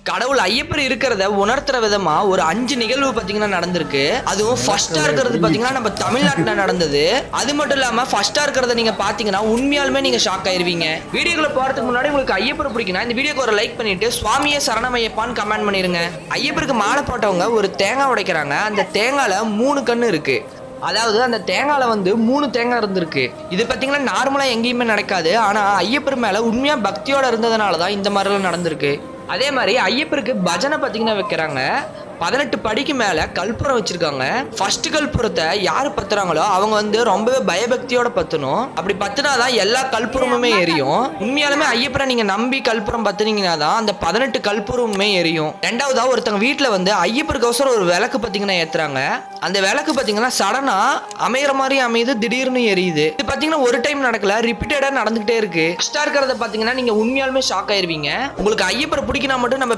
கடவுள் ஐயப்பர் இருக்கிறத உணர்த்துற விதமா ஒரு 5 நிகழ்வு பாத்தீங்கன்னா நடந்திருக்கு. அதுவும் ஃபர்ஸ்டா இருக்கிறது பாத்தீங்கன்னா நம்ம தமிழ்நாட்டுல நடந்தது. அது மட்டும் இல்லாம ஃபர்ஸ்டா இருக்கிறத நீங்க பாத்தீங்கன்னா உண்மையாலுமே நீங்க ஷாக் ஆயிருவீங்க. வீடியோக்குள்ள போறதுக்கு முன்னாடி உங்களுக்கு ஐயப்பர் பிடிக்குன்னா இந்த வீடியோக்கு ஒரு லைக் பண்ணிட்டு சுவாமியே சரணமையப்பான்னு கமெண்ட் பண்ணிருங்க. ஐயப்பருக்கு மாலை போட்டவங்க ஒரு தேங்காய் உடைக்கிறாங்க. அந்த தேங்காய்ல 3 கண்ணு இருக்கு. அதாவது அந்த தேங்காயில 3 தேங்காய் இருந்திருக்கு. இது பாத்தீங்கன்னா நார்மலா எங்கேயுமே நடக்காது. ஆனா ஐயப்பர் மேல உண்மையா பக்தியோட இருந்ததுனாலதான் இந்த மாதிரிலாம் நடந்திருக்கு. அதே மாதிரி ஐயப்பருக்கு பஜனை பாத்தீங்கன்னா வைக்கிறாங்க. 18 படிக்கு மேல கற்பூரம் வச்சிருக்காங்க. ஃபர்ஸ்ட் கற்பூரத்தை யாரு பத்துறாங்களோ அவங்க ரொம்பவே பயபக்தியோட பத்தணும். அப்படி பத்துனாதான் எல்லா கற்பூரமுமே எரியும். உண்மையாலுமே ஐயப்பரை நீங்க நம்பி கற்பூரம் பத்துனீங்கன்னா தான் அந்த 18 கற்பூரமுமே எரியும். ரெண்டாவதா ஒருத்தவங்க வீட்டுல ஐயப்பருக்கு அவசரம் ஒரு விளக்கு பாத்தீங்கன்னா ஏத்துறாங்க. அந்த விளக்கு பாத்தீங்கன்னா சடனா அமைகிற மாதிரி அமையுது, திடீர்னு எரியுது. இது பாத்தீங்கன்னா ஒரு டைம் நடக்கல, ரிப்பீட்டடா நடந்துகிட்டே இருக்கு. ஃபர்ஸ்டா இருக்கிறத பாத்தீங்கன்னா நீங்க உண்மையாலுமே ஷாக் ஆயிருவீங்க. உங்களுக்கு ஐயப்பரை பிடிக்கினா மட்டும் நம்ம